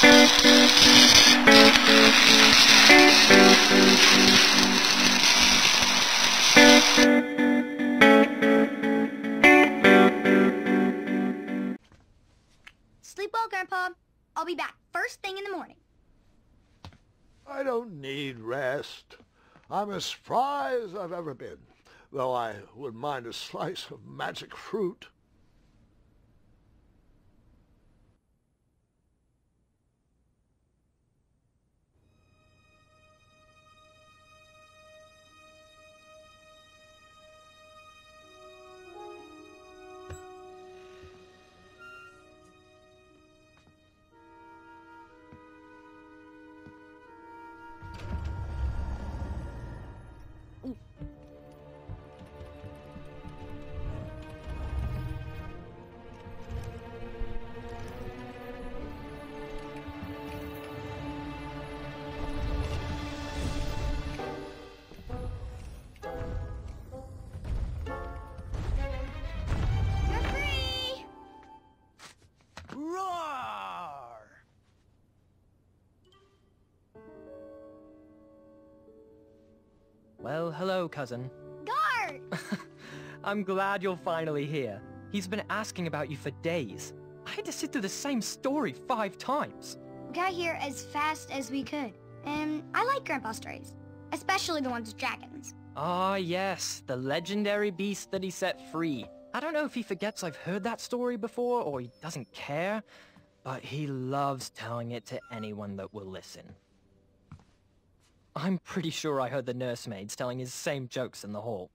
Sleep well, Grandpa. I'll be back first thing in the morning. I don't need rest. I'm as spry as I've ever been, though I wouldn't mind a slice of magic fruit. Well, hello, cousin. Guard! I'm glad you're finally here. He's been asking about you for days. I had to sit through the same story 5 times. We got here as fast as we could, and I like Grandpa's stories, especially the ones with dragons. Ah, yes, the legendary beast that he set free. I don't know if he forgets I've heard that story before, or he doesn't care, but he loves telling it to anyone that will listen. I'm pretty sure I heard the nursemaids telling his same jokes in the hall.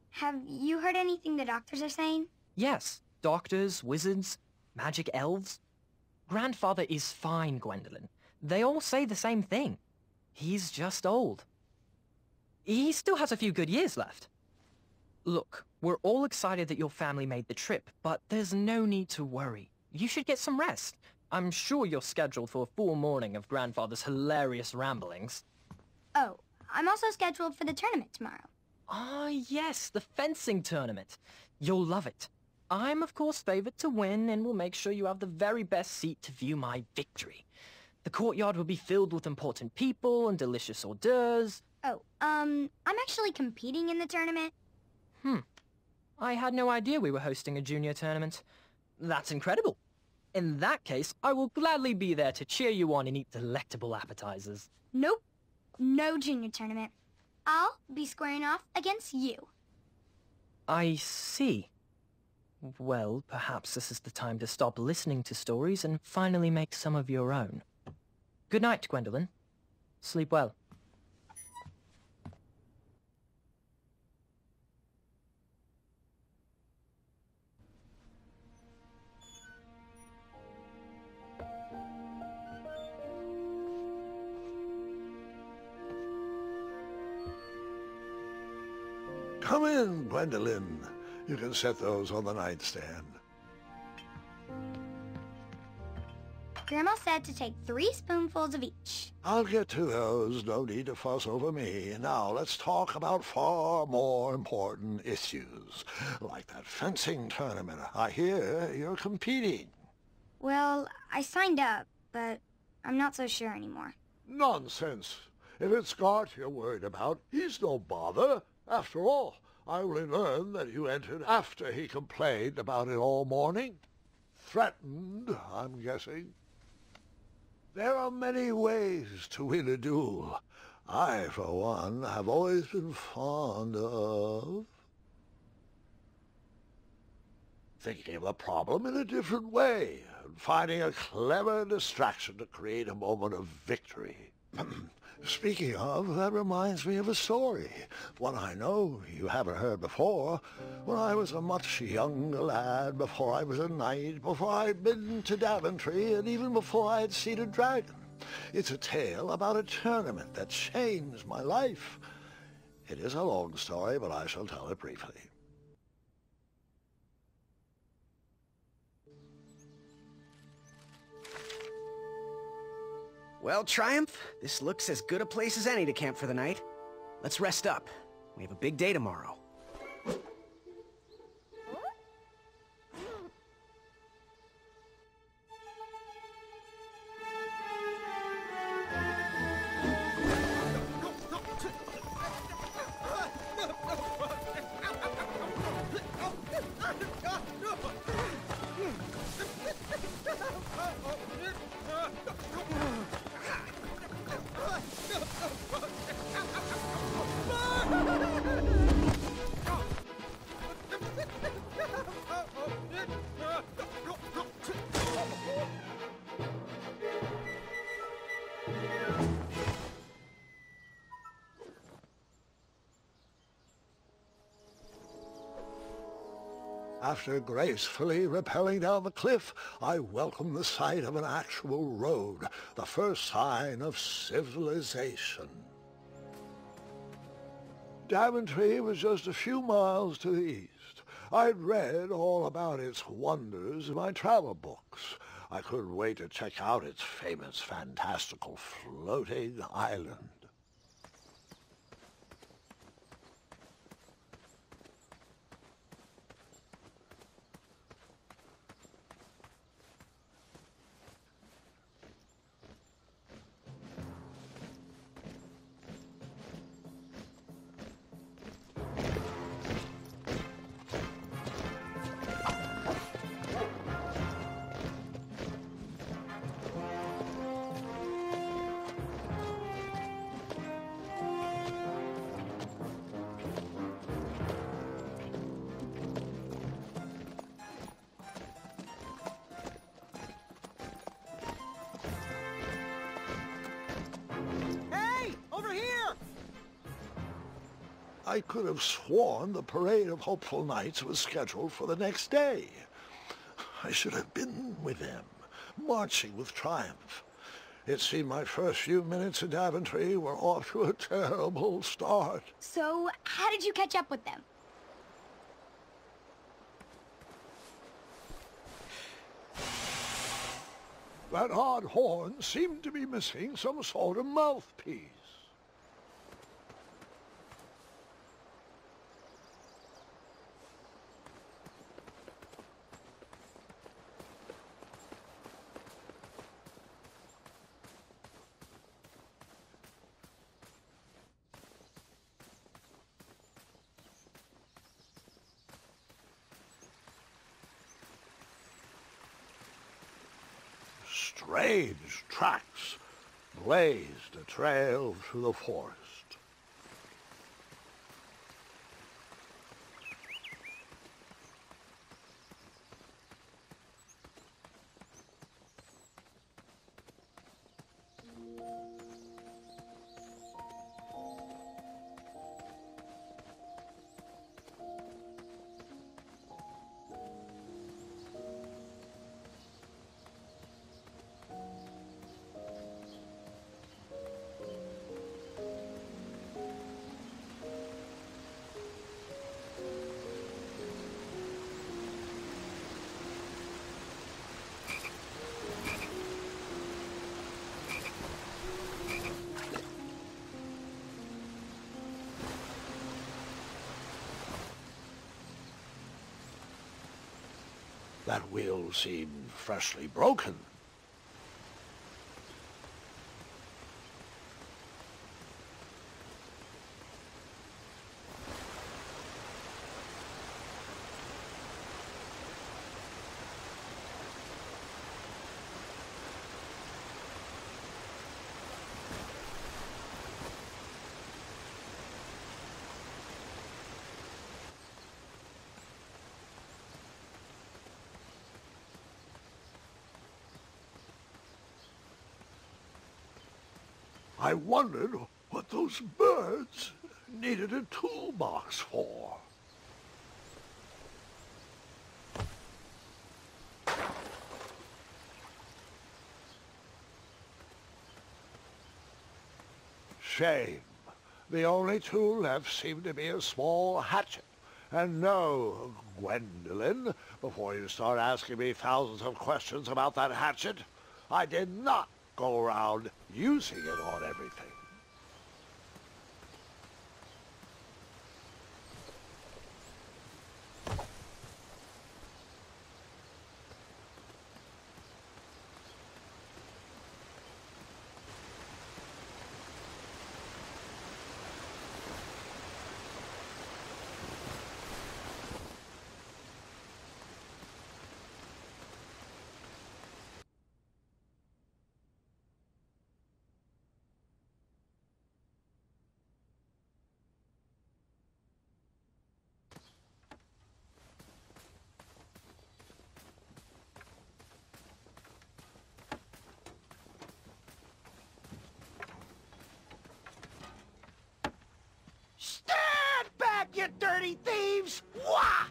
Have you heard anything the doctors are saying? Yes, doctors, wizards, magic elves. Grandfather is fine, Gwendolyn. They all say the same thing. He's just old. He still has a few good years left. Look, we're all excited that your family made the trip, but there's no need to worry. You should get some rest. I'm sure you're scheduled for a full morning of Grandfather's hilarious ramblings. Oh, I'm also scheduled for the tournament tomorrow. Ah, yes, the fencing tournament. You'll love it. I'm, of course, favored to win, and will make sure you have the very best seat to view my victory. The courtyard will be filled with important people and delicious hors d'oeuvres. Oh, I'm actually competing in the tournament. I had no idea we were hosting a junior tournament. That's incredible. In that case, I will gladly be there to cheer you on and eat delectable appetizers. Nope. No junior tournament. I'll be squaring off against you. I see. Well, perhaps this is the time to stop listening to stories and finally make some of your own. Good night, Gwendolyn. Sleep well. Come in, Gwendolyn. You can set those on the nightstand. Grandma said to take 3 spoonfuls of each. I'll get to those. No need to fuss over me. Now let's talk about far more important issues, like that fencing tournament. I hear you're competing. Well, I signed up, but I'm not so sure anymore. Nonsense. If it's Scott you're worried about, he's no bother. After all, I only learned that you entered after he complained about it all morning. Threatened, I'm guessing. There are many ways to win a duel. I, for one, have always been fond of thinking of the problem in a different way, and finding a clever distraction to create a moment of victory. Speaking of, that reminds me of a story, one I know you haven't heard before. When I was a much younger lad, before I was a knight, before I'd been to Daventry, and even before I had seen a dragon. It's a tale about a tournament that changed my life. It is a long story, but I shall tell it briefly. Well, Triumph, this looks as good a place as any to camp for the night. Let's rest up. We have a big day tomorrow. After gracefully rappelling down the cliff, I welcomed the sight of an actual road, the first sign of civilization. Daventry was just a few miles to the east. I'd read all about its wonders in my travel books. I couldn't wait to check out its famous, fantastical floating island. I could have sworn the parade of hopeful knights was scheduled for the next day. I should have been with them, marching with triumph. It seemed my first few minutes in Daventry were off to a terrible start. So, how did you catch up with them? That odd horn seemed to be missing some sort of mouthpiece. Strange tracks blazed a trail through the forest. That wheel seemed freshly broken. I wondered what those birds needed a toolbox for. Shame. The only tool left seemed to be a small hatchet. And no, Gwendolyn, before you start asking me thousands of questions about that hatchet, I did not go around using it on everything. Stand back, you dirty thieves! Wah!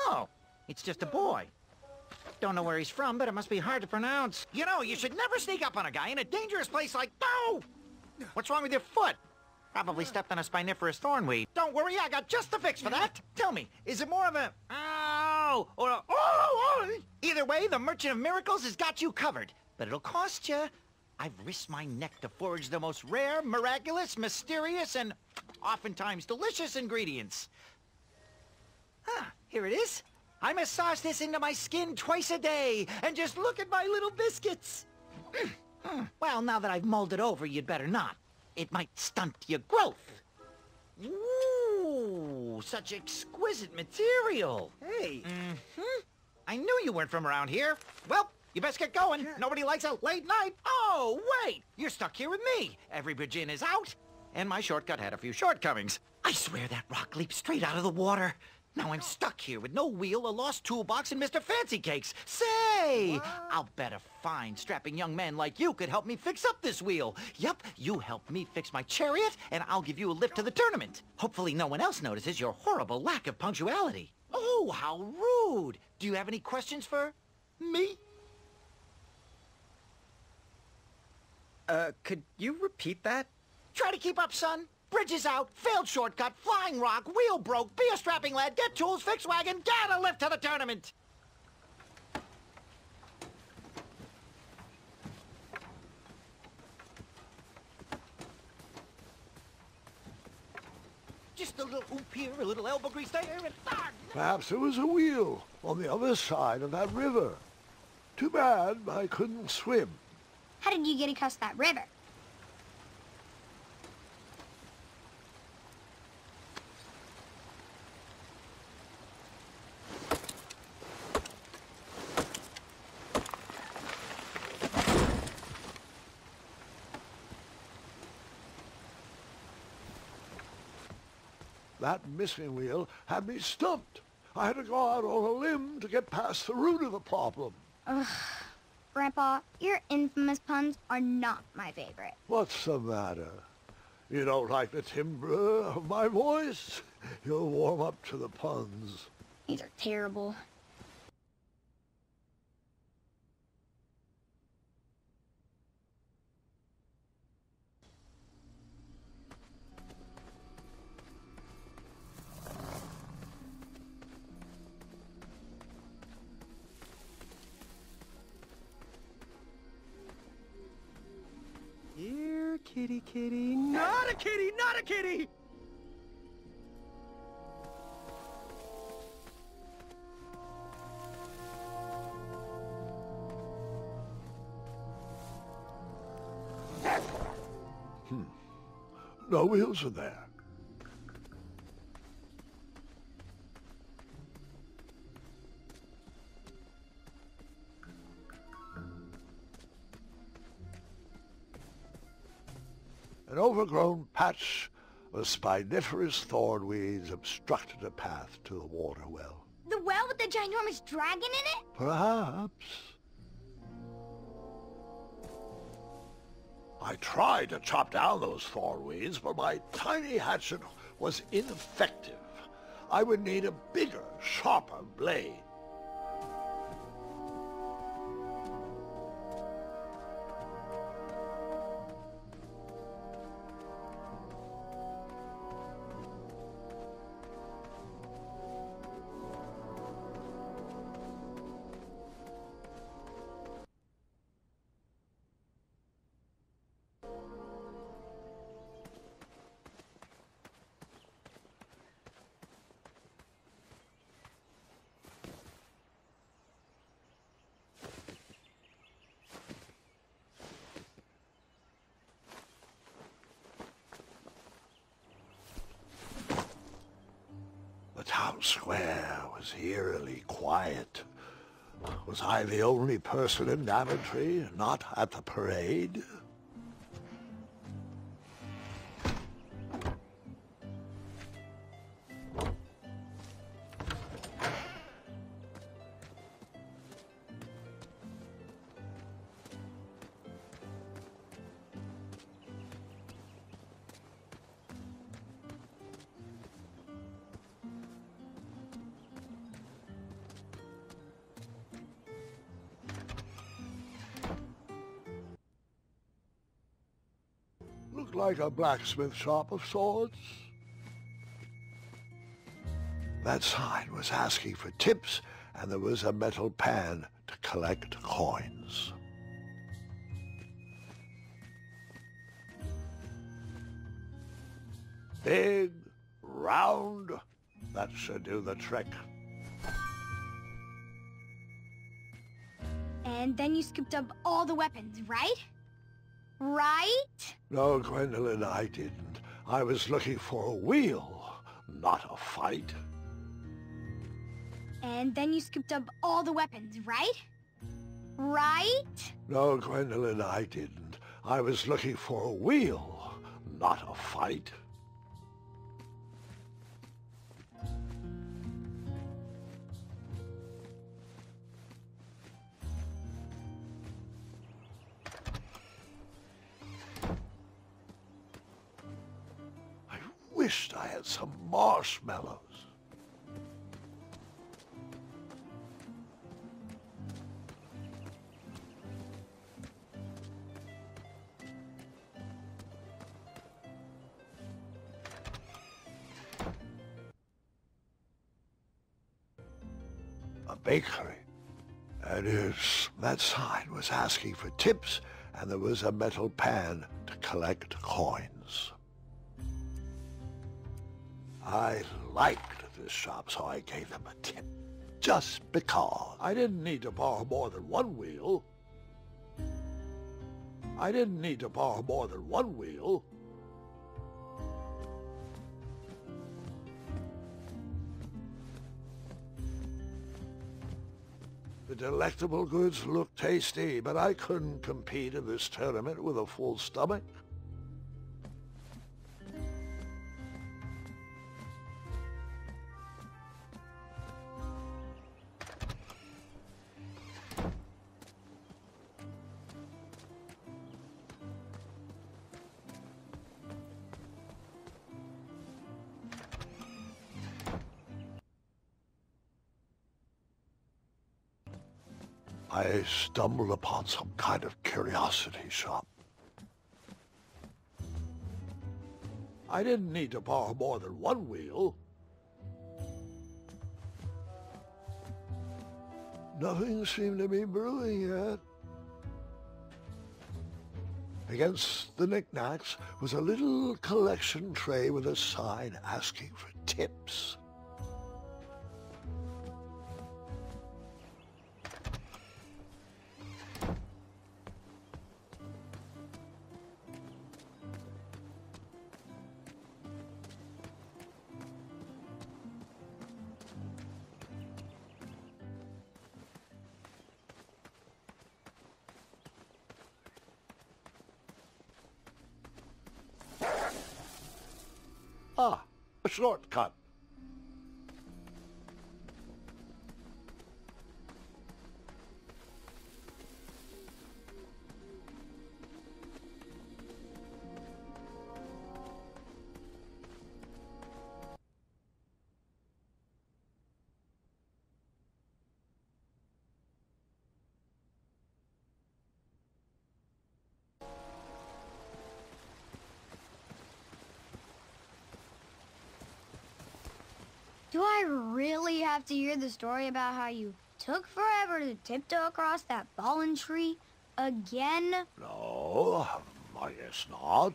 Oh, It's just a boy. Don't know where he's from, but it must be hard to pronounce. You know, you should never sneak up on a guy in a dangerous place like... No! What's wrong with your foot? Probably stepped on a spiniferous thornweed. Don't worry, I got just the fix for that. Tell me, is it more of a... Ow! Or a... Oh! Either way, the Merchant of Miracles has got you covered. But it'll cost you. I've risked my neck to forage the most rare, miraculous, mysterious, and oftentimes delicious ingredients. Ah, here it is. I massage this into my skin twice a day, and just look at my little biscuits. Well, now that I've mulled it over, you'd better not. It might stunt your growth. Ooh, such exquisite material. Hey. I knew you weren't from around here. Well, you best get going. Nobody likes a late night. Oh, wait, you're stuck here with me. Every Virgin is out, and my shortcut had a few shortcomings. I swear that rock leaped straight out of the water. Now I'm stuck here with no wheel, a lost toolbox, and Mr. Fancy Cakes. Say, I'll bet a fine, strapping young man like you could help me fix up this wheel. Yep, you help me fix my chariot, and I'll give you a lift to the tournament. Hopefully no one else notices your horrible lack of punctuality. Oh, how rude. Do you have any questions for me? Could you repeat that? Try to keep up, son. Bridges out, failed shortcut, flying rock, wheel broke, be a strapping lad, get tools, fix wagon, get a lift to the tournament! Just a little oop here, a little elbow grease there, and... Perhaps there was a wheel on the other side of that river. Too bad I couldn't swim. How did you get across that river? That missing wheel had me stumped. I had to go out on a limb to get past the root of the problem. Ugh. Grandpa, your infamous puns are not my favorite. What's the matter? You don't like the timbre of my voice? You'll warm up to the puns. These are terrible. Here, kitty, kitty. Not a kitty, not a kitty! No wheels in there. An overgrown patch of spiniferous thornweeds obstructed a path to the water well. The well with the ginormous dragon in it? Perhaps. I tried to chop down those thornweeds, but my tiny hatchet was ineffective. I would need a bigger, sharper blade. The town square was eerily quiet. Was I the only person in Daventry not at the parade? looked like a blacksmith shop of sorts. That sign was asking for tips, and there was a metal pan to collect coins. Big, round, that should do the trick. And then you scooped up all the weapons, right? Right? No, Gwendolyn, I didn't. I was looking for a wheel, not a fight. And then you scooped up all the weapons, right? Right? No, Gwendolyn, I didn't. I was looking for a wheel, not a fight. I wished I had some marshmallows. A bakery. That sign was asking for tips, and there was a metal pan to collect coins. I liked this shop, so I gave them a tip. Just because. I didn't need to borrow more than one wheel. I didn't need to borrow more than one wheel. The delectable goods looked tasty, but I couldn't compete in this tournament with a full stomach. I stumbled upon some kind of curiosity shop. I didn't need to borrow more than one wheel. Nothing seemed to be brewing yet. Against the knickknacks was a little collection tray with a sign asking for tips. Ah, a shortcut. Do I really have to hear the story about how you took forever to tiptoe across that fallen tree again? No, I guess not.